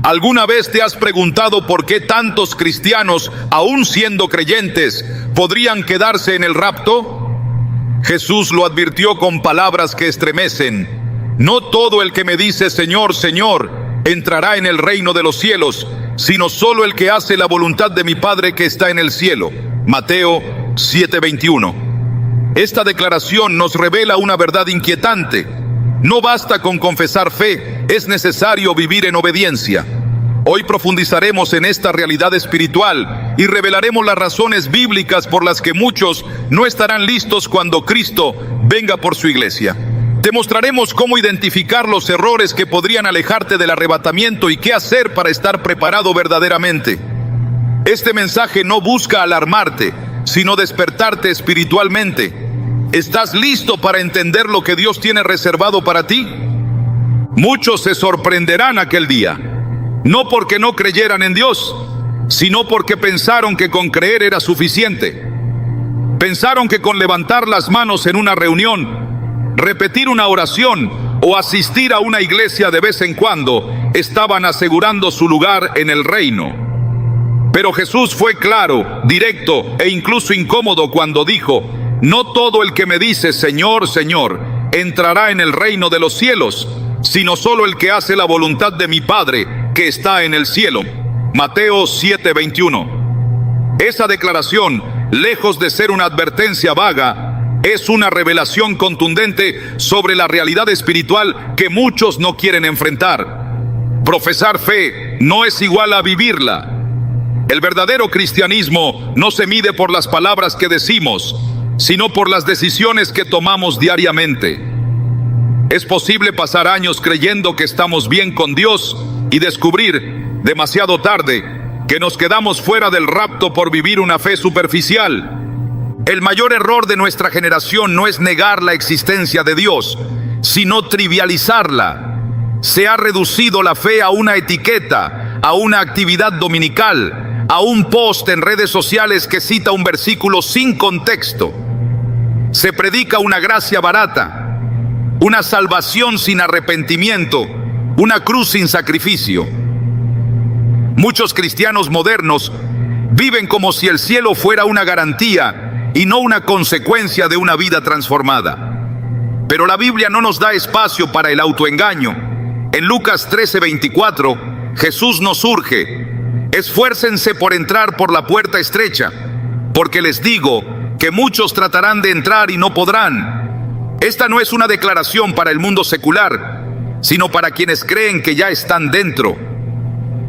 ¿Alguna vez te has preguntado por qué tantos cristianos, aún siendo creyentes, podrían quedarse en el rapto? Jesús lo advirtió con palabras que estremecen. No todo el que me dice Señor, Señor, entrará en el reino de los cielos, sino solo el que hace la voluntad de mi Padre que está en el cielo. Mateo 7:21. Esta declaración nos revela una verdad inquietante. No basta con confesar fe, es necesario vivir en obediencia. Hoy profundizaremos en esta realidad espiritual y revelaremos las razones bíblicas por las que muchos no estarán listos cuando Cristo venga por su iglesia. Te mostraremos cómo identificar los errores que podrían alejarte del arrebatamiento y qué hacer para estar preparado verdaderamente. Este mensaje no busca alarmarte, sino despertarte espiritualmente. ¿Estás listo para entender lo que Dios tiene reservado para ti? Muchos se sorprenderán aquel día, no porque no creyeran en Dios, sino porque pensaron que con creer era suficiente. Pensaron que con levantar las manos en una reunión, repetir una oración o asistir a una iglesia de vez en cuando, estaban asegurando su lugar en el reino. Pero Jesús fue claro, directo e incluso incómodo cuando dijo: no todo el que me dice Señor, Señor, entrará en el reino de los cielos, sino solo el que hace la voluntad de mi Padre que está en el cielo. Mateo 7:21. Esa declaración, lejos de ser una advertencia vaga, es una revelación contundente sobre la realidad espiritual que muchos no quieren enfrentar. Profesar fe no es igual a vivirla. El verdadero cristianismo no se mide por las palabras que decimos, sino por las decisiones que tomamos diariamente. Es posible pasar años creyendo que estamos bien con Dios y descubrir, demasiado tarde, que nos quedamos fuera del rapto por vivir una fe superficial. El mayor error de nuestra generación no es negar la existencia de Dios, sino trivializarla. Se ha reducido la fe a una etiqueta, a una actividad dominical, a un post en redes sociales que cita un versículo sin contexto. Se predica una gracia barata, una salvación sin arrepentimiento, una cruz sin sacrificio. Muchos cristianos modernos viven como si el cielo fuera una garantía y no una consecuencia de una vida transformada. Pero la Biblia no nos da espacio para el autoengaño. En Lucas 13:24, Jesús nos urge: esfuércense por entrar por la puerta estrecha, porque les digo que muchos tratarán de entrar y no podrán. Esta no es una declaración para el mundo secular, sino para quienes creen que ya están dentro.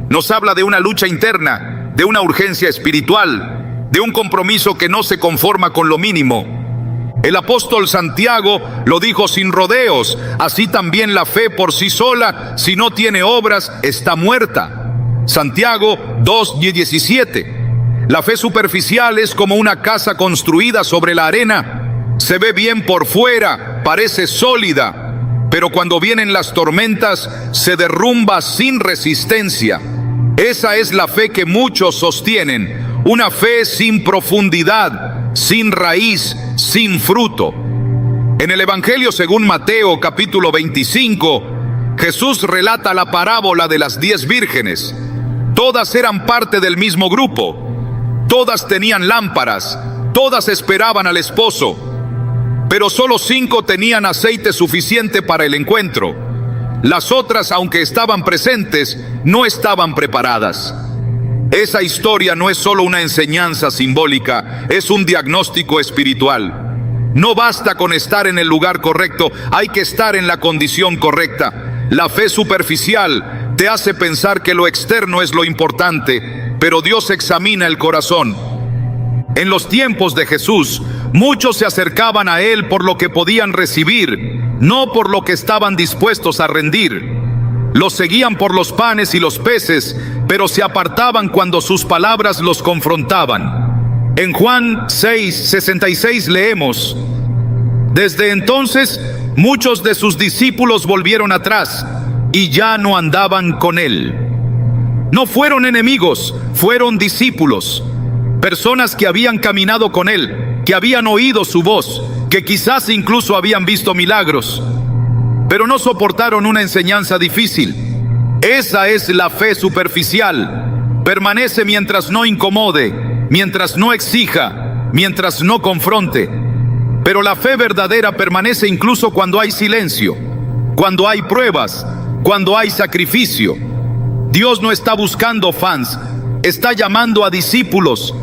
Nos habla de una lucha interna, de una urgencia espiritual, de un compromiso que no se conforma con lo mínimo. El apóstol Santiago lo dijo sin rodeos: así también la fe por sí sola, si no tiene obras, está muerta. Santiago 2:17. La fe superficial es como una casa construida sobre la arena. Se ve bien por fuera, parece sólida, pero cuando vienen las tormentas se derrumba sin resistencia. Esa es la fe que muchos sostienen, una fe sin profundidad, sin raíz, sin fruto. En el Evangelio según Mateo capítulo 25, Jesús relata la parábola de las 10 vírgenes. Todas eran parte del mismo grupo. Todas tenían lámparas, todas esperaban al esposo, pero solo 5 tenían aceite suficiente para el encuentro. Las otras, aunque estaban presentes, no estaban preparadas. Esa historia no es solo una enseñanza simbólica, es un diagnóstico espiritual. No basta con estar en el lugar correcto, hay que estar en la condición correcta. La fe superficial te hace pensar que lo externo es lo importante, pero Dios examina el corazón. En los tiempos de Jesús, muchos se acercaban a Él por lo que podían recibir, no por lo que estaban dispuestos a rendir. Los seguían por los panes y los peces, pero se apartaban cuando sus palabras los confrontaban. En Juan 6:66 leemos: desde entonces, muchos de sus discípulos volvieron atrás y ya no andaban con Él. No fueron enemigos, fueron discípulos, personas que habían caminado con Él, que habían oído su voz, que quizás incluso habían visto milagros, pero no soportaron una enseñanza difícil. Esa es la fe superficial. Permanece mientras no incomode, mientras no exija, mientras no confronte. Pero la fe verdadera permanece incluso cuando hay silencio, cuando hay pruebas, cuando hay sacrificio. Dios no está buscando fans, está llamando a discípulos.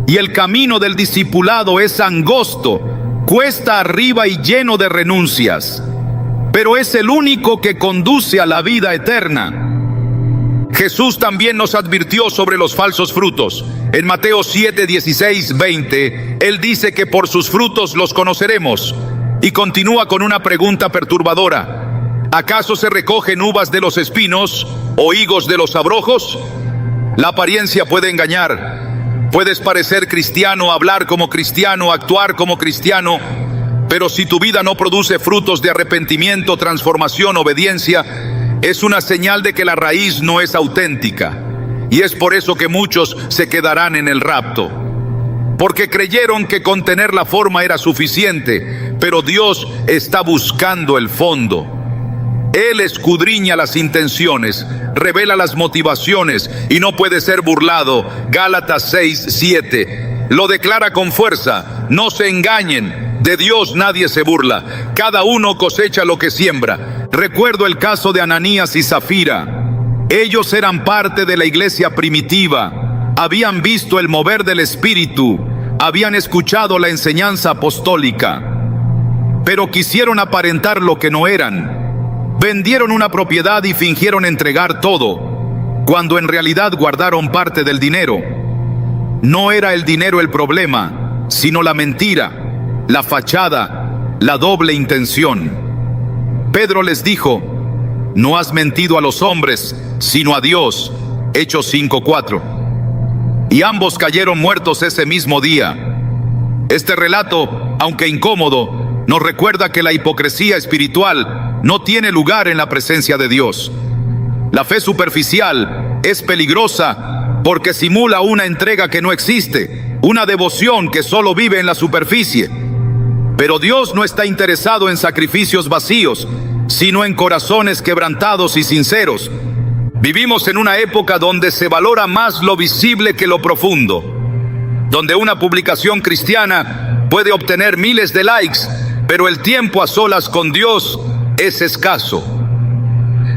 Y el camino del discipulado es angosto, cuesta arriba y lleno de renuncias. Pero es el único que conduce a la vida eterna. Jesús también nos advirtió sobre los falsos frutos. En Mateo 7, 16, 20, Él dice que por sus frutos los conoceremos. Y continúa con una pregunta perturbadora. ¿Acaso se recogen uvas de los espinos o higos de los abrojos? La apariencia puede engañar. Puedes parecer cristiano, hablar como cristiano, actuar como cristiano, pero si tu vida no produce frutos de arrepentimiento, transformación, obediencia, es una señal de que la raíz no es auténtica. Y es por eso que muchos se quedarán en el rapto. Porque creyeron que con tener la forma era suficiente, pero Dios está buscando el fondo. Él escudriña las intenciones, revela las motivaciones y no puede ser burlado. Gálatas 6, 7. Lo declara con fuerza: no se engañen, de Dios nadie se burla. Cada uno cosecha lo que siembra. Recuerdo el caso de Ananías y Zafira. Ellos eran parte de la iglesia primitiva, habían visto el mover del Espíritu, habían escuchado la enseñanza apostólica, pero quisieron aparentar lo que no eran. Vendieron una propiedad y fingieron entregar todo, cuando en realidad guardaron parte del dinero. No era el dinero el problema, sino la mentira, la fachada, la doble intención. Pedro les dijo: no has mentido a los hombres, sino a Dios. Hechos 5:4. Y ambos cayeron muertos ese mismo día. Este relato, aunque incómodo, nos recuerda que la hipocresía espiritual no tiene lugar en la presencia de Dios. La fe superficial es peligrosa porque simula una entrega que no existe, una devoción que solo vive en la superficie. Pero Dios no está interesado en sacrificios vacíos, sino en corazones quebrantados y sinceros. Vivimos en una época donde se valora más lo visible que lo profundo, donde una publicación cristiana puede obtener miles de likes, pero el tiempo a solas con Dios es escaso,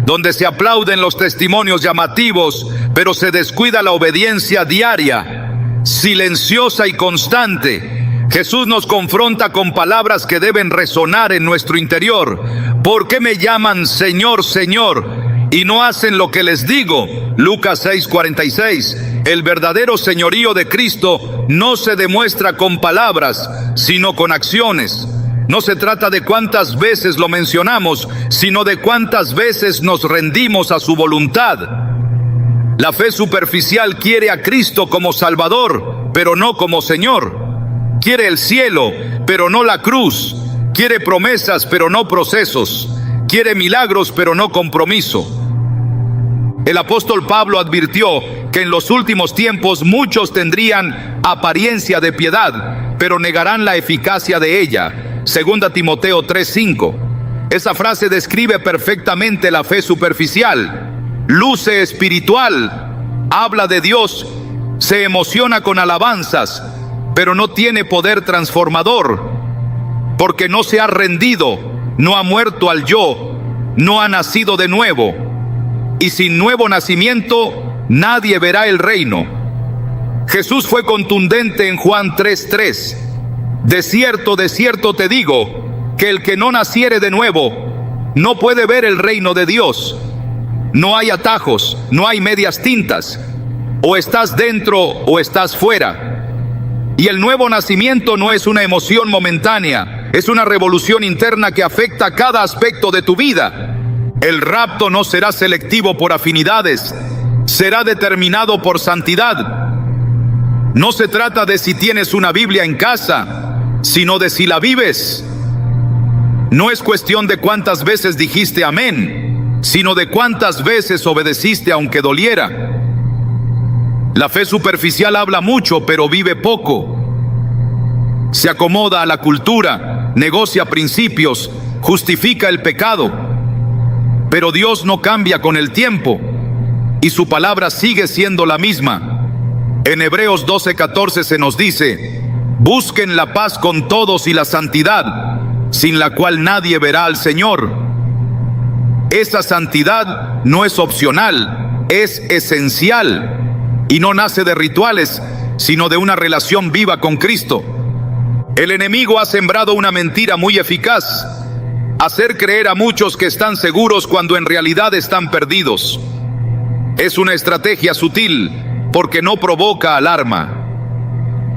donde se aplauden los testimonios llamativos, pero se descuida la obediencia diaria, silenciosa y constante. Jesús nos confronta con palabras que deben resonar en nuestro interior. ¿Por qué me llaman Señor, Señor, y no hacen lo que les digo? Lucas 6:46. El verdadero señorío de Cristo no se demuestra con palabras, sino con acciones. No se trata de cuántas veces lo mencionamos, sino de cuántas veces nos rendimos a su voluntad. La fe superficial quiere a Cristo como Salvador, pero no como Señor. Quiere el cielo, pero no la cruz. Quiere promesas, pero no procesos. Quiere milagros, pero no compromiso. El apóstol Pablo advirtió que en los últimos tiempos muchos tendrían apariencia de piedad, pero negarán la eficacia de ella. 2 Timoteo 3:5. Esa frase describe perfectamente la fe superficial. Luce espiritual, habla de Dios, se emociona con alabanzas, pero no tiene poder transformador, porque no se ha rendido, no ha muerto al yo, no ha nacido de nuevo. Y sin nuevo nacimiento, nadie verá el reino. Jesús fue contundente en Juan 3:3. De cierto te digo, que el que no naciere de nuevo, no puede ver el reino de Dios. No hay atajos, no hay medias tintas. O estás dentro o estás fuera. Y el nuevo nacimiento no es una emoción momentánea, es una revolución interna que afecta cada aspecto de tu vida. El rapto no será selectivo por afinidades, será determinado por santidad. No se trata de si tienes una Biblia en casa, sino de si la vives. No es cuestión de cuántas veces dijiste amén, sino de cuántas veces obedeciste aunque doliera. La fe superficial habla mucho, pero vive poco. Se acomoda a la cultura, negocia principios, justifica el pecado. Pero Dios no cambia con el tiempo y su palabra sigue siendo la misma. En Hebreos 12:14 se nos dice: busquen la paz con todos y la santidad, sin la cual nadie verá al Señor. Esa santidad no es opcional, es esencial y no nace de rituales, sino de una relación viva con Cristo. El enemigo ha sembrado una mentira muy eficaz: hacer creer a muchos que están seguros cuando en realidad están perdidos. Es una estrategia sutil porque no provoca alarma.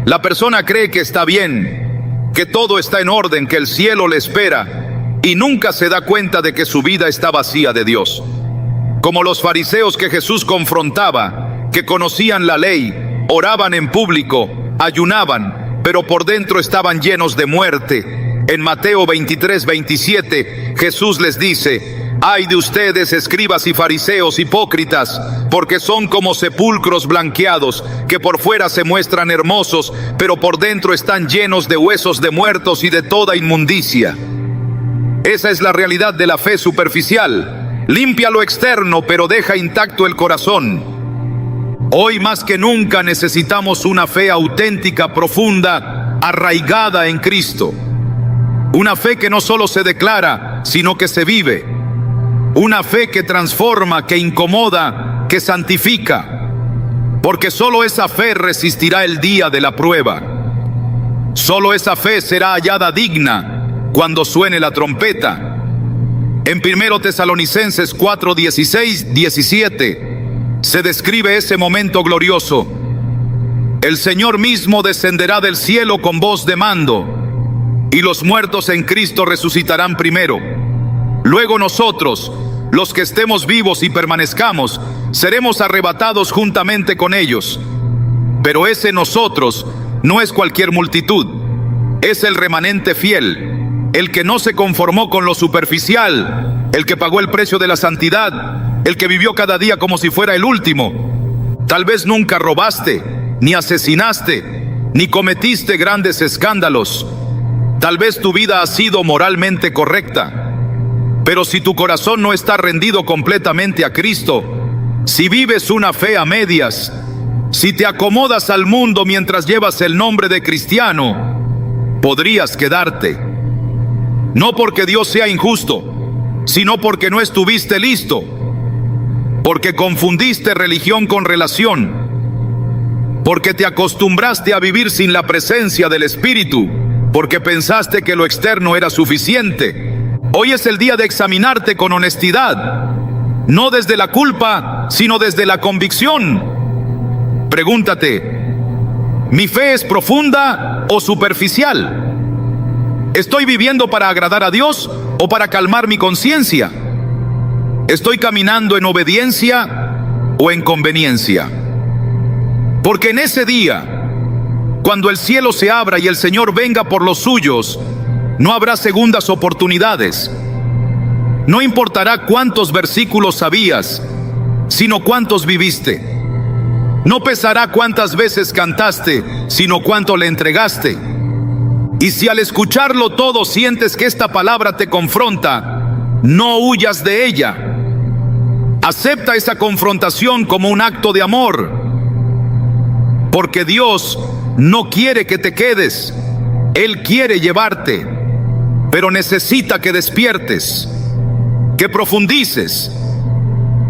La persona cree que está bien, que todo está en orden, que el cielo le espera, y nunca se da cuenta de que su vida está vacía de Dios. Como los fariseos que Jesús confrontaba, que conocían la ley, oraban en público, ayunaban, pero por dentro estaban llenos de muerte. En Mateo 23:27, Jesús les dice: ay de ustedes, escribas y fariseos hipócritas, porque son como sepulcros blanqueados, que por fuera se muestran hermosos, pero por dentro están llenos de huesos de muertos y de toda inmundicia. Esa es la realidad de la fe superficial. Limpia lo externo, pero deja intacto el corazón. Hoy más que nunca necesitamos una fe auténtica, profunda, arraigada en Cristo. Una fe que no solo se declara, sino que se vive. Una fe que transforma, que incomoda, que santifica. Porque solo esa fe resistirá el día de la prueba. Solo esa fe será hallada digna cuando suene la trompeta. En 1 Tesalonicenses 4:16-17 se describe ese momento glorioso. El Señor mismo descenderá del cielo con voz de mando, y los muertos en Cristo resucitarán primero. Luego nosotros, los que estemos vivos y permanezcamos, seremos arrebatados juntamente con ellos. Pero ese nosotros no es cualquier multitud, es el remanente fiel, el que no se conformó con lo superficial, el que pagó el precio de la santidad, el que vivió cada día como si fuera el último. Tal vez nunca robaste, ni asesinaste, ni cometiste grandes escándalos. Tal vez tu vida ha sido moralmente correcta, pero si tu corazón no está rendido completamente a Cristo, si vives una fe a medias, si te acomodas al mundo mientras llevas el nombre de cristiano, podrías quedarte. No porque Dios sea injusto, sino porque no estuviste listo, porque confundiste religión con relación, porque te acostumbraste a vivir sin la presencia del Espíritu, porque pensaste que lo externo era suficiente. Hoy es el día de examinarte con honestidad, no desde la culpa, sino desde la convicción. Pregúntate: ¿mi fe es profunda o superficial? ¿Estoy viviendo para agradar a Dios o para calmar mi conciencia? ¿Estoy caminando en obediencia o en conveniencia? Porque en ese día, cuando el cielo se abra y el Señor venga por los suyos, no habrá segundas oportunidades. No importará cuántos versículos sabías, sino cuántos viviste. No pesará cuántas veces cantaste, sino cuánto le entregaste. Y si al escucharlo todo sientes que esta palabra te confronta, no huyas de ella. Acepta esa confrontación como un acto de amor, porque Dios no quiere que te quedes. Él quiere llevarte, pero necesita que despiertes, que profundices,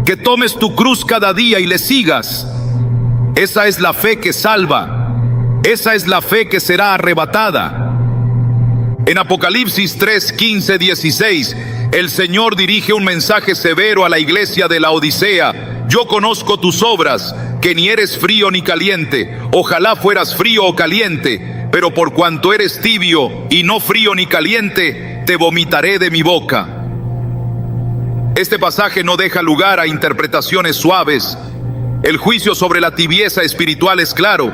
que tomes tu cruz cada día y le sigas. Esa es la fe que salva, esa es la fe que será arrebatada. En Apocalipsis 3:15-16, el Señor dirige un mensaje severo a la iglesia de la Odisea. Yo conozco tus obras, que ni eres frío ni caliente. Ojalá fueras frío o caliente, pero por cuanto eres tibio y no frío ni caliente, te vomitaré de mi boca. Este pasaje no deja lugar a interpretaciones suaves. El juicio sobre la tibieza espiritual es claro.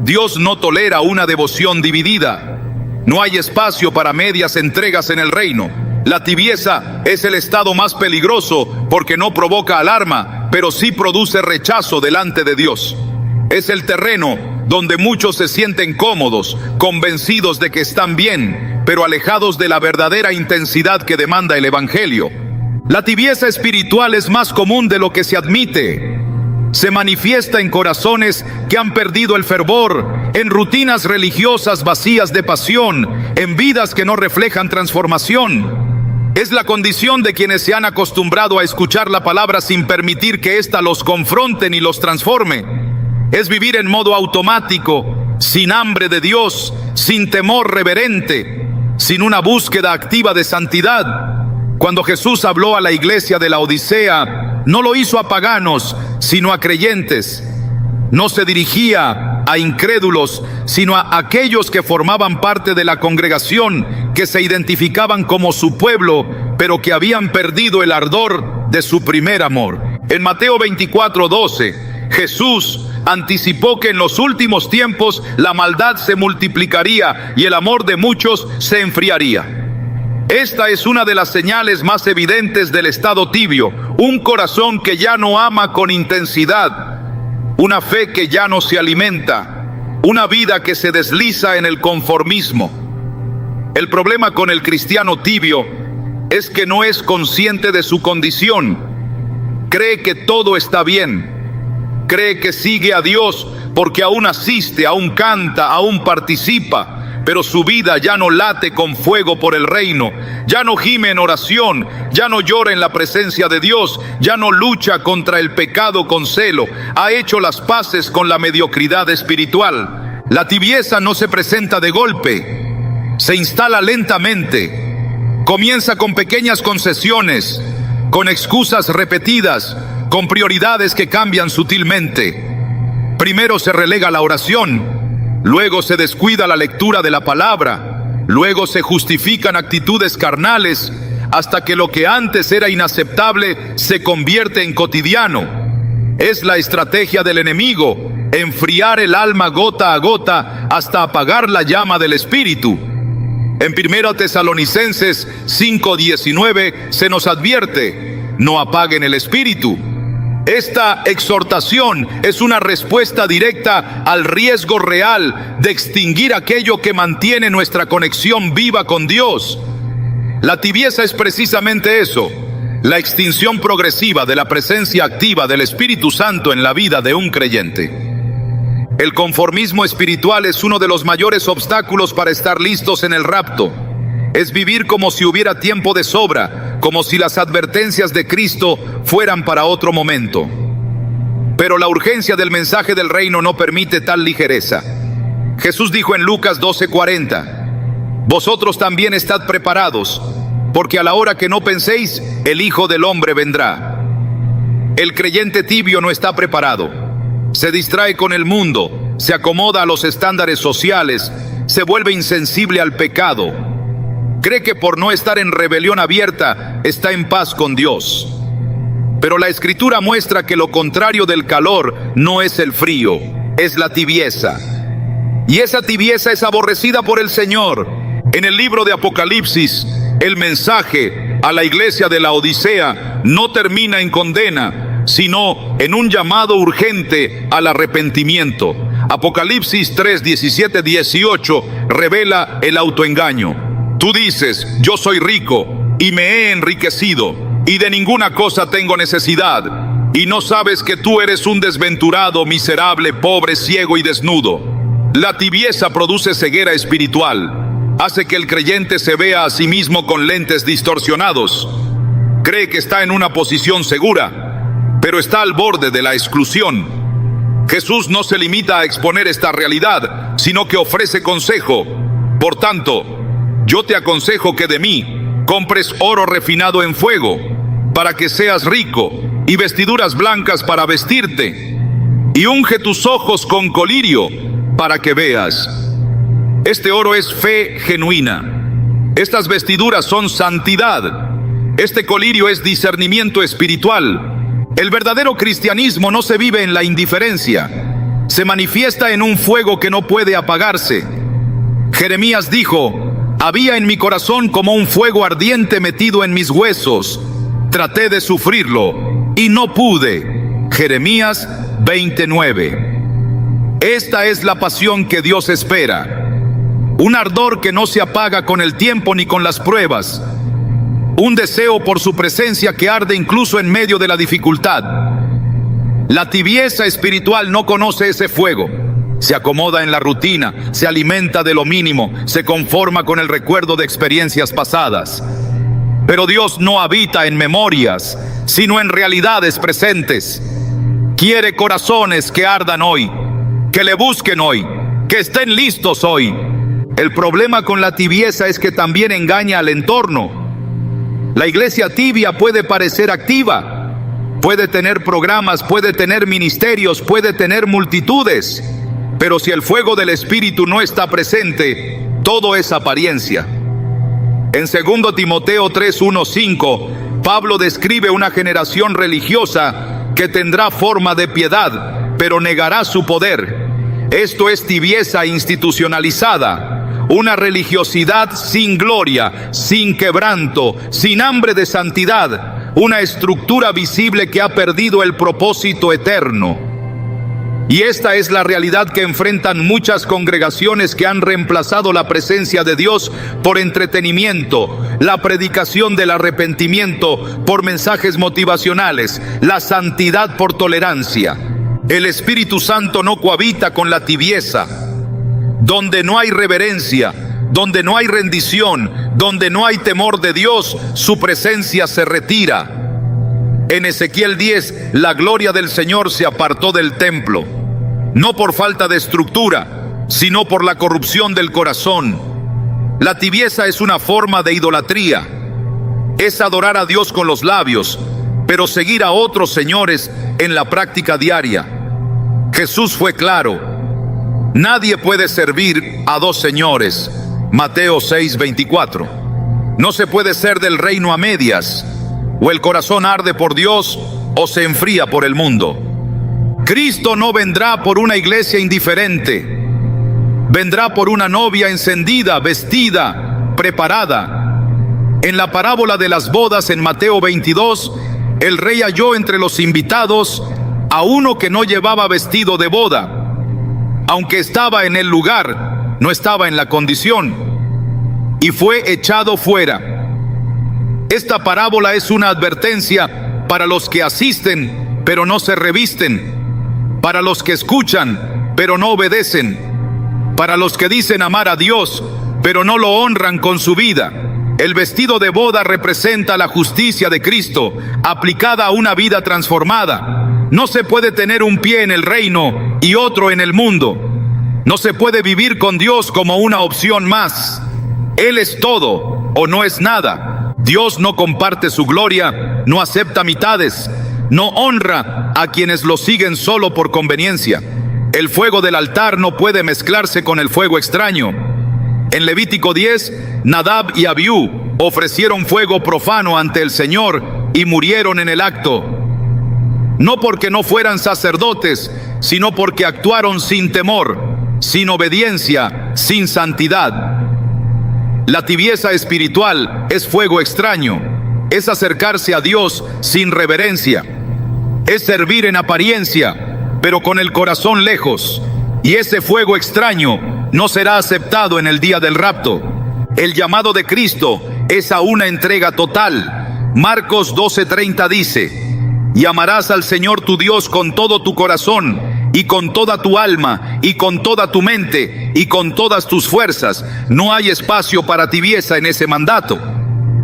Dios no tolera una devoción dividida. No hay espacio para medias entregas en el reino. La tibieza es el estado más peligroso porque no provoca alarma, pero sí produce rechazo delante de Dios. Es el terreno donde muchos se sienten cómodos, convencidos de que están bien, pero alejados de la verdadera intensidad que demanda el Evangelio. La tibieza espiritual es más común de lo que se admite. Se manifiesta en corazones que han perdido el fervor, en rutinas religiosas vacías de pasión, en vidas que no reflejan transformación. Es la condición de quienes se han acostumbrado a escuchar la palabra sin permitir que ésta los confronte ni los transforme. Es vivir en modo automático, sin hambre de Dios, sin temor reverente, sin una búsqueda activa de santidad. Cuando Jesús habló a la iglesia de la Odisea, no lo hizo a paganos, sino a creyentes. No se dirigía a incrédulos, sino a aquellos que formaban parte de la congregación, que se identificaban como su pueblo, pero que habían perdido el ardor de su primer amor. En Mateo 24:12, Jesús anticipó que en los últimos tiempos la maldad se multiplicaría y el amor de muchos se enfriaría. Esta es una de las señales más evidentes del estado tibio, un corazón que ya no ama con intensidad, una fe que ya no se alimenta, una vida que se desliza en el conformismo. El problema con el cristiano tibio es que no es consciente de su condición. Cree que todo está bien, cree que sigue a Dios porque aún asiste, aún canta, aún participa, pero su vida ya no late con fuego por el reino, ya no gime en oración, ya no llora en la presencia de Dios, ya no lucha contra el pecado con celo, ha hecho las paces con la mediocridad espiritual. La tibieza no se presenta de golpe, se instala lentamente, comienza con pequeñas concesiones, con excusas repetidas, con prioridades que cambian sutilmente. Primero se relega la oración, luego se descuida la lectura de la palabra, luego se justifican actitudes carnales, hasta que lo que antes era inaceptable se convierte en cotidiano. Es la estrategia del enemigo, enfriar el alma gota a gota hasta apagar la llama del espíritu. En 1 Tesalonicenses 5:19 se nos advierte: no apaguen el espíritu. Esta exhortación es una respuesta directa al riesgo real de extinguir aquello que mantiene nuestra conexión viva con Dios. La tibieza es precisamente eso, la extinción progresiva de la presencia activa del Espíritu Santo en la vida de un creyente. El conformismo espiritual es uno de los mayores obstáculos para estar listos en el rapto. Es vivir como si hubiera tiempo de sobra, como si las advertencias de Cristo fueran para otro momento. Pero la urgencia del mensaje del reino no permite tal ligereza. Jesús dijo en Lucas 12:40, vosotros también estad preparados, porque a la hora que no penséis, el Hijo del Hombre vendrá. El creyente tibio no está preparado. Se distrae con el mundo, se acomoda a los estándares sociales, se vuelve insensible al pecado. Cree que por no estar en rebelión abierta, está en paz con Dios. Pero la Escritura muestra que lo contrario del calor no es el frío, es la tibieza. Y esa tibieza es aborrecida por el Señor. En el libro de Apocalipsis, el mensaje a la iglesia de la Odisea no termina en condena, sino en un llamado urgente al arrepentimiento. Apocalipsis 3:17-18 revela el autoengaño. Tú dices, yo soy rico y me he enriquecido y de ninguna cosa tengo necesidad, y no sabes que tú eres un desventurado, miserable, pobre, ciego y desnudo. La tibieza produce ceguera espiritual, hace que el creyente se vea a sí mismo con lentes distorsionados. Cree que está en una posición segura, pero está al borde de la exclusión. Jesús no se limita a exponer esta realidad, sino que ofrece consejo. Por tanto, yo te aconsejo que de mí compres oro refinado en fuego, para que seas rico, y vestiduras blancas para vestirte, y unge tus ojos con colirio, para que veas. Este oro es fe genuina. Estas vestiduras son santidad. Este colirio es discernimiento espiritual. El verdadero cristianismo no se vive en la indiferencia. Se manifiesta en un fuego que no puede apagarse. Jeremías dijo: había en mi corazón como un fuego ardiente metido en mis huesos. Traté de sufrirlo y no pude. Jeremías 29. Esta es la pasión que Dios espera. Un ardor que no se apaga con el tiempo ni con las pruebas. un deseo por su presencia que arde incluso en medio de la dificultad. La tibieza espiritual no conoce ese fuego. Se acomoda en la rutina, se alimenta de lo mínimo, se conforma con el recuerdo de experiencias pasadas. Pero Dios no habita en memorias, sino en realidades presentes. Quiere corazones que ardan hoy, que le busquen hoy, que estén listos hoy. El problema con la tibieza es que también engaña al entorno. La iglesia tibia puede parecer activa, puede tener programas, puede tener ministerios, puede tener multitudes, pero si el fuego del Espíritu no está presente, todo es apariencia. En 2 Timoteo 3:1-5, Pablo describe una generación religiosa que tendrá forma de piedad, pero negará su poder. Esto es tibieza institucionalizada, una religiosidad sin gloria, sin quebranto, sin hambre de santidad, una estructura visible que ha perdido el propósito eterno. Y esta es la realidad que enfrentan muchas congregaciones que han reemplazado la presencia de Dios por entretenimiento, la predicación del arrepentimiento por mensajes motivacionales, la santidad por tolerancia. El Espíritu Santo no cohabita con la tibieza. Donde no hay reverencia, donde no hay rendición, donde no hay temor de Dios, su presencia se retira. En Ezequiel 10, la gloria del Señor se apartó del templo, no por falta de estructura, sino por la corrupción del corazón. La tibieza es una forma de idolatría. Es adorar a Dios con los labios, pero seguir a otros señores en la práctica diaria. Jesús fue claro: nadie puede servir a dos señores. Mateo 6:24. No se puede ser del reino a medias. O el corazón arde por Dios o se enfría por el mundo. Cristo no vendrá por una iglesia indiferente. Vendrá por una novia encendida, vestida, preparada. En la parábola de las bodas en Mateo 22, el rey halló entre los invitados a uno que no llevaba vestido de boda. Aunque estaba en el lugar, no estaba en la condición, y fue echado fuera. Esta parábola es una advertencia para los que asisten, pero no se revisten, para los que escuchan, pero no obedecen, para los que dicen amar a Dios, pero no lo honran con su vida. El vestido de boda representa la justicia de Cristo, aplicada a una vida transformada. No se puede tener un pie en el reino y otro en el mundo. No se puede vivir con Dios como una opción más. Él es todo o no es nada. Dios no comparte su gloria, no acepta mitades, no honra a quienes lo siguen solo por conveniencia. El fuego del altar no puede mezclarse con el fuego extraño. En Levítico 10, Nadab y Abiú ofrecieron fuego profano ante el Señor y murieron en el acto. No porque no fueran sacerdotes, sino porque actuaron sin temor, sin obediencia, sin santidad. La tibieza espiritual es fuego extraño, es acercarse a Dios sin reverencia, es servir en apariencia, pero con el corazón lejos, y ese fuego extraño no será aceptado en el día del rapto. El llamado de Cristo es a una entrega total. Marcos 12:30 dice: y amarás al Señor tu Dios con todo tu corazón, y con toda tu alma, y con toda tu mente, y con todas tus fuerzas. No hay espacio para tibieza en ese mandato.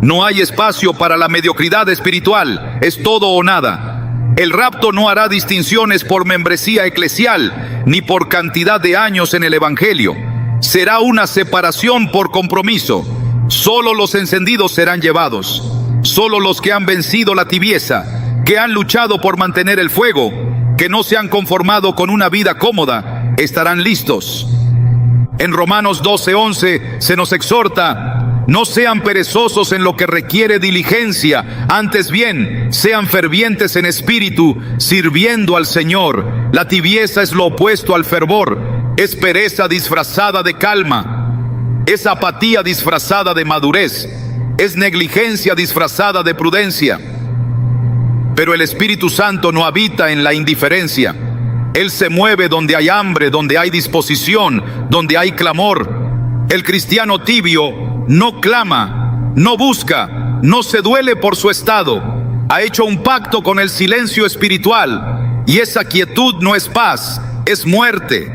No hay espacio para la mediocridad espiritual. Es todo o nada. El rapto no hará distinciones por membresía eclesial, ni por cantidad de años en el Evangelio. Será una separación por compromiso. Solo los encendidos serán llevados. Solo los que han vencido la tibieza, que han luchado por mantener el fuego, que no se han conformado con una vida cómoda, estarán listos. En Romanos 12:11 se nos exhorta: no sean perezosos en lo que requiere diligencia, antes bien, sean fervientes en espíritu, sirviendo al Señor. La tibieza es lo opuesto al fervor, es pereza disfrazada de calma, es apatía disfrazada de madurez, es negligencia disfrazada de prudencia. Pero el Espíritu Santo no habita en la indiferencia. Él se mueve donde hay hambre, donde hay disposición, donde hay clamor. El cristiano tibio no clama, no busca, no se duele por su estado, ha hecho un pacto con el silencio espiritual, y esa quietud no es paz, es muerte.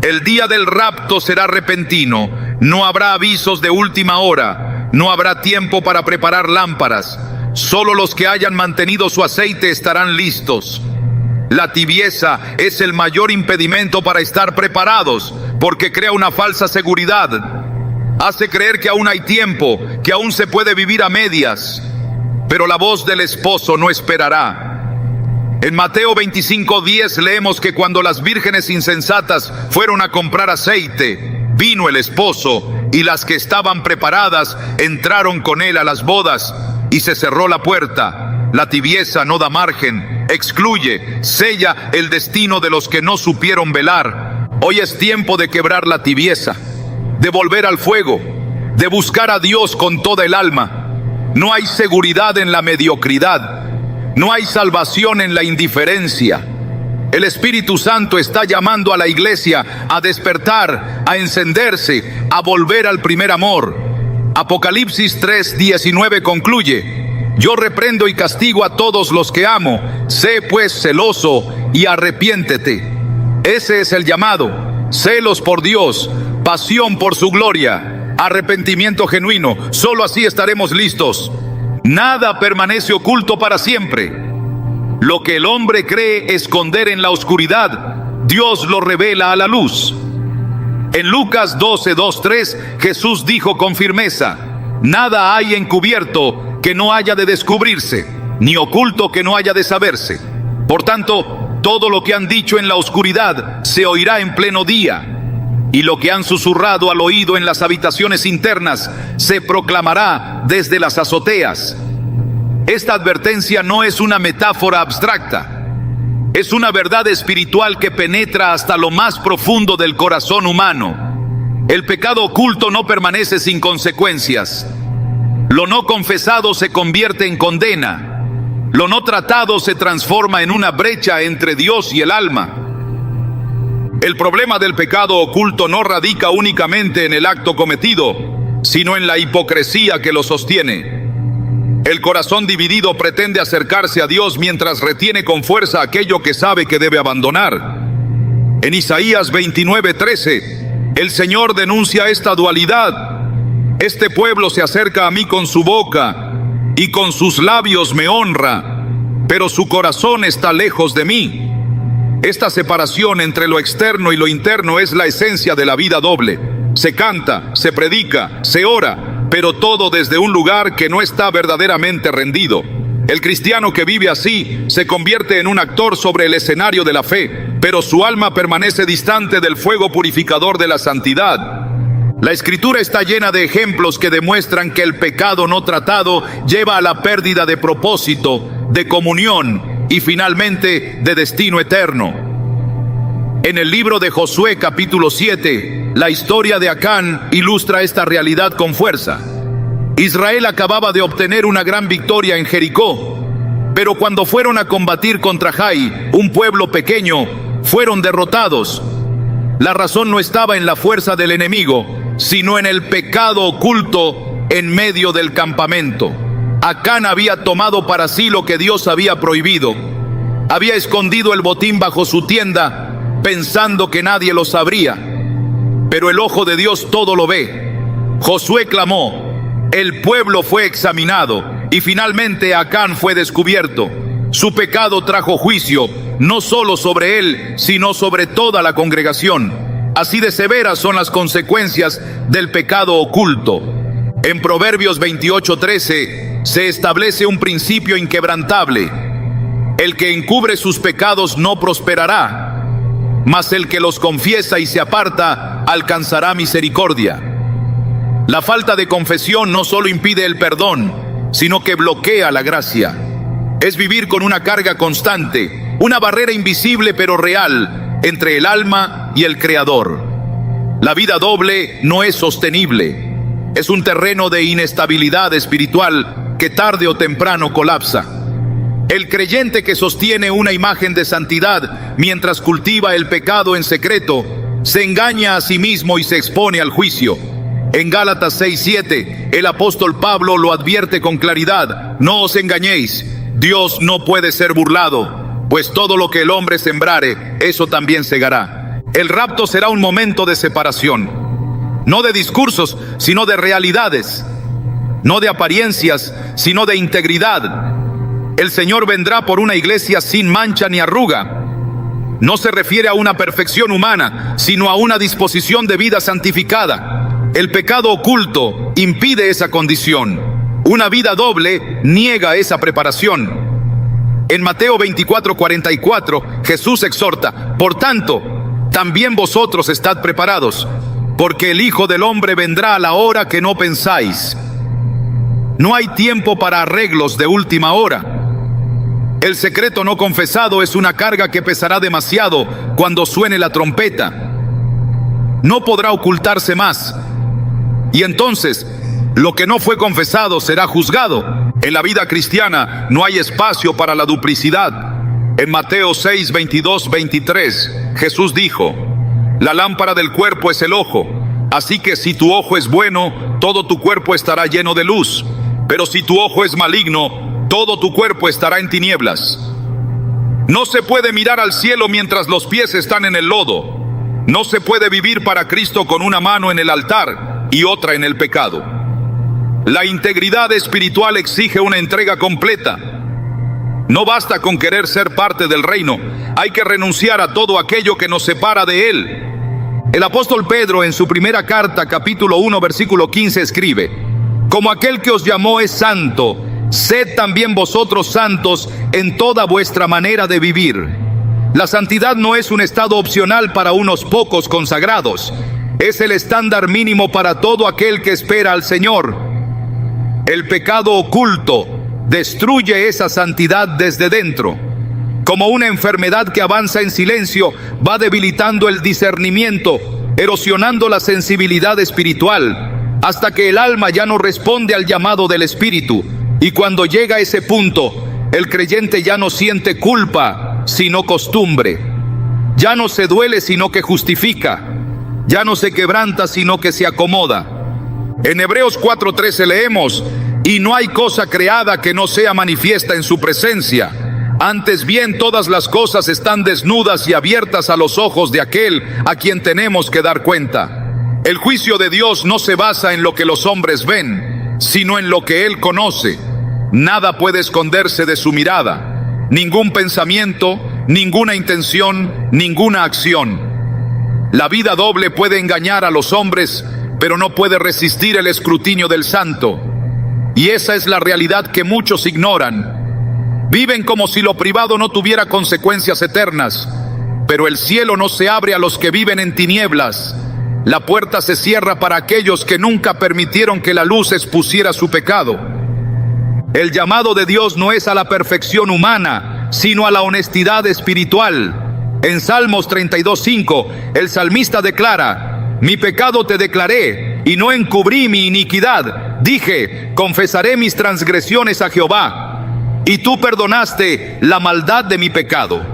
El día del rapto será repentino, no habrá avisos de última hora, no habrá tiempo para preparar lámparas, solo los que hayan mantenido su aceite estarán listos. La tibieza es el mayor impedimento para estar preparados, porque crea una falsa seguridad. Hace creer que aún hay tiempo, que aún se puede vivir a medias. Pero la voz del esposo no esperará. En Mateo 25:10 leemos que cuando las vírgenes insensatas fueron a comprar aceite, vino el esposo, y las que estaban preparadas entraron con él a las bodas, y se cerró la puerta. La tibieza no da margen, excluye, sella el destino de los que no supieron velar. Hoy es tiempo de quebrar la tibieza, de volver al fuego, de buscar a Dios con toda el alma. No hay seguridad en la mediocridad, no hay salvación en la indiferencia. El Espíritu Santo está llamando a la iglesia a despertar, a encenderse, a volver al primer amor. Apocalipsis 3:19 concluye: yo reprendo y castigo a todos los que amo, sé pues celoso y arrepiéntete. Ese es el llamado: celos por Dios, pasión por su gloria, arrepentimiento genuino. Solo así estaremos listos. Nada permanece oculto para siempre. Lo que el hombre cree esconder en la oscuridad, Dios lo revela a la luz. En Lucas 12:2-3, Jesús dijo con firmeza: nada hay encubierto que no haya de descubrirse, ni oculto que no haya de saberse. Por tanto, todo lo que han dicho en la oscuridad se oirá en pleno día, y lo que han susurrado al oído en las habitaciones internas se proclamará desde las azoteas. Esta advertencia no es una metáfora abstracta, es una verdad espiritual que penetra hasta lo más profundo del corazón humano. El pecado oculto no permanece sin consecuencias. Lo no confesado se convierte en condena. Lo no tratado se transforma en una brecha entre Dios y el alma. El problema del pecado oculto no radica únicamente en el acto cometido, sino en la hipocresía que lo sostiene. El corazón dividido pretende acercarse a Dios mientras retiene con fuerza aquello que sabe que debe abandonar. En Isaías 29:13, el Señor denuncia esta dualidad. Este pueblo se acerca a mí con su boca y con sus labios me honra, pero su corazón está lejos de mí. Esta separación entre lo externo y lo interno es la esencia de la vida doble. Se canta, se predica, se ora, pero todo desde un lugar que no está verdaderamente rendido. El cristiano que vive así se convierte en un actor sobre el escenario de la fe, pero su alma permanece distante del fuego purificador de la santidad. La Escritura está llena de ejemplos que demuestran que el pecado no tratado lleva a la pérdida de propósito, de comunión y finalmente de destino eterno. En el libro de Josué capítulo 7, la historia de Acán ilustra esta realidad con fuerza. Israel acababa de obtener una gran victoria en Jericó, pero cuando fueron a combatir contra Jai, un pueblo pequeño, fueron derrotados. La razón no estaba en la fuerza del enemigo, sino en el pecado oculto en medio del campamento. Acán había tomado para sí lo que Dios había prohibido. Había escondido el botín bajo su tienda, pensando que nadie lo sabría. Pero el ojo de Dios todo lo ve. Josué clamó, el pueblo fue examinado, y finalmente Acán fue descubierto. Su pecado trajo juicio, no solo sobre él, sino sobre toda la congregación. Así de severas son las consecuencias del pecado oculto. En Proverbios 28:13 se establece un principio inquebrantable. El que encubre sus pecados no prosperará, mas el que los confiesa y se aparta alcanzará misericordia. La falta de confesión no solo impide el perdón, sino que bloquea la gracia. Es vivir con una carga constante, una barrera invisible pero real entre el alma y el Creador. La vida doble no es sostenible. Es un terreno de inestabilidad espiritual que tarde o temprano colapsa. El creyente que sostiene una imagen de santidad mientras cultiva el pecado en secreto, se engaña a sí mismo y se expone al juicio. En Gálatas 6:7, el apóstol Pablo lo advierte con claridad: no os engañéis, Dios no puede ser burlado, pues todo lo que el hombre sembrare, eso también segará. El rapto será un momento de separación, no de discursos, sino de realidades, no de apariencias, sino de integridad. El Señor vendrá por una iglesia sin mancha ni arruga. No se refiere a una perfección humana, sino a una disposición de vida santificada. El pecado oculto impide esa condición. Una vida doble niega esa preparación. En Mateo 24:44, Jesús exhorta: por tanto, también vosotros estad preparados, porque el Hijo del Hombre vendrá a la hora que no pensáis. No hay tiempo para arreglos de última hora. El secreto no confesado es una carga que pesará demasiado cuando suene la trompeta. No podrá ocultarse más. Y entonces, lo que no fue confesado será juzgado. En la vida cristiana no hay espacio para la duplicidad. En Mateo 6:22-23, Jesús dijo: la lámpara del cuerpo es el ojo. Así que si tu ojo es bueno, todo tu cuerpo estará lleno de luz. Pero si tu ojo es maligno, todo tu cuerpo estará en tinieblas. No se puede mirar al cielo mientras los pies están en el lodo. No se puede vivir para Cristo con una mano en el altar y otra en el pecado. La integridad espiritual exige una entrega completa. No basta con querer ser parte del reino, hay que renunciar a todo aquello que nos separa de él. El apóstol Pedro, en su primera carta, capítulo 1, versículo 15, escribe: como aquel que os llamó es santo, sed también vosotros santos en toda vuestra manera de vivir. La santidad no es un estado opcional para unos pocos consagrados, es el estándar mínimo para todo aquel que espera al Señor. El pecado oculto destruye esa santidad desde dentro. Como una enfermedad que avanza en silencio, va debilitando el discernimiento, erosionando la sensibilidad espiritual, hasta que el alma ya no responde al llamado del Espíritu. Y cuando llega a ese punto, el creyente ya no siente culpa, sino costumbre. Ya no se duele, sino que justifica. Ya no se quebranta, sino que se acomoda. En Hebreos 4:13 leemos: y no hay cosa creada que no sea manifiesta en su presencia. Antes bien, todas las cosas están desnudas y abiertas a los ojos de aquel a quien tenemos que dar cuenta. El juicio de Dios no se basa en lo que los hombres ven, sino en lo que Él conoce. Nada puede esconderse de su mirada, ningún pensamiento, ninguna intención, ninguna acción. La vida doble puede engañar a los hombres, pero no puede resistir el escrutinio del Santo. Y esa es la realidad que muchos ignoran. Viven como si lo privado no tuviera consecuencias eternas, pero el cielo no se abre a los que viven en tinieblas. La puerta se cierra para aquellos que nunca permitieron que la luz expusiera su pecado. El llamado de Dios no es a la perfección humana, sino a la honestidad espiritual. En Salmos 32:5, el salmista declara: mi pecado te declaré, y no encubrí mi iniquidad. Dije: confesaré mis transgresiones a Jehová, y tú perdonaste la maldad de mi pecado.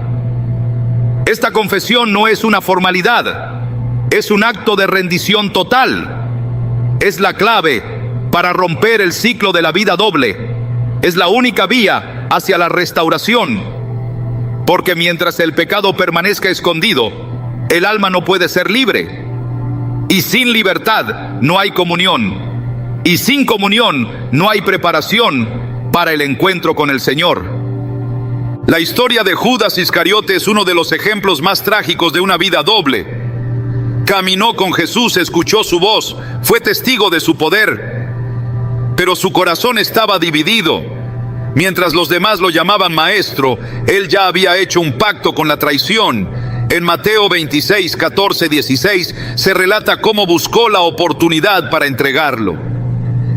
Esta confesión no es una formalidad, es un acto de rendición total. Es la clave para romper el ciclo de la vida doble. Es la única vía hacia la restauración. Porque mientras el pecado permanezca escondido, el alma no puede ser libre. Y sin libertad no hay comunión. Y sin comunión no hay preparación para el encuentro con el Señor. La historia de Judas Iscariote es uno de los ejemplos más trágicos de una vida doble. Caminó con Jesús, escuchó su voz, fue testigo de su poder, pero su corazón estaba dividido. Mientras los demás lo llamaban maestro, él ya había hecho un pacto con la traición. En Mateo 26, 14, 16 se relata cómo buscó la oportunidad para entregarlo.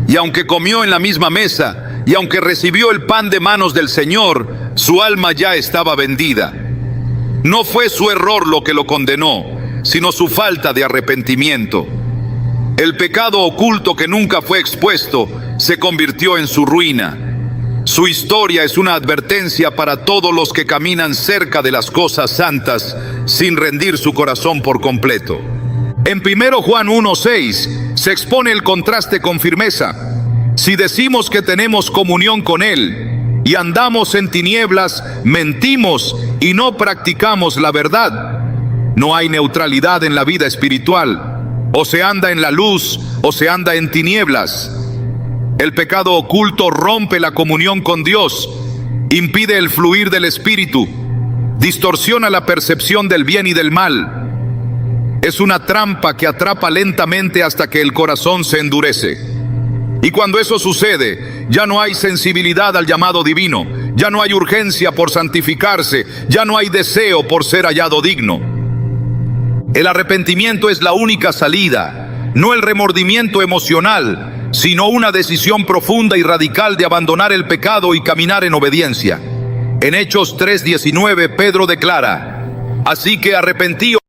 Y aunque comió en la misma mesa, y aunque recibió el pan de manos del Señor, su alma ya estaba vendida. No fue su error lo que lo condenó, sino su falta de arrepentimiento. El pecado oculto que nunca fue expuesto se convirtió en su ruina. Su historia es una advertencia para todos los que caminan cerca de las cosas santas sin rendir su corazón por completo. En 1 Juan 1:6 se expone el contraste con firmeza. Si decimos que tenemos comunión con Él y andamos en tinieblas, mentimos y no practicamos la verdad. No hay neutralidad en la vida espiritual. O se anda en la luz o se anda en tinieblas. El pecado oculto rompe la comunión con Dios, impide el fluir del Espíritu, distorsiona la percepción del bien y del mal. Es una trampa que atrapa lentamente hasta que el corazón se endurece. Y cuando eso sucede, ya no hay sensibilidad al llamado divino, ya no hay urgencia por santificarse, ya no hay deseo por ser hallado digno. El arrepentimiento es la única salida, no el remordimiento emocional, sino una decisión profunda y radical de abandonar el pecado y caminar en obediencia. En Hechos 3:19, Pedro declara: así que arrepentíos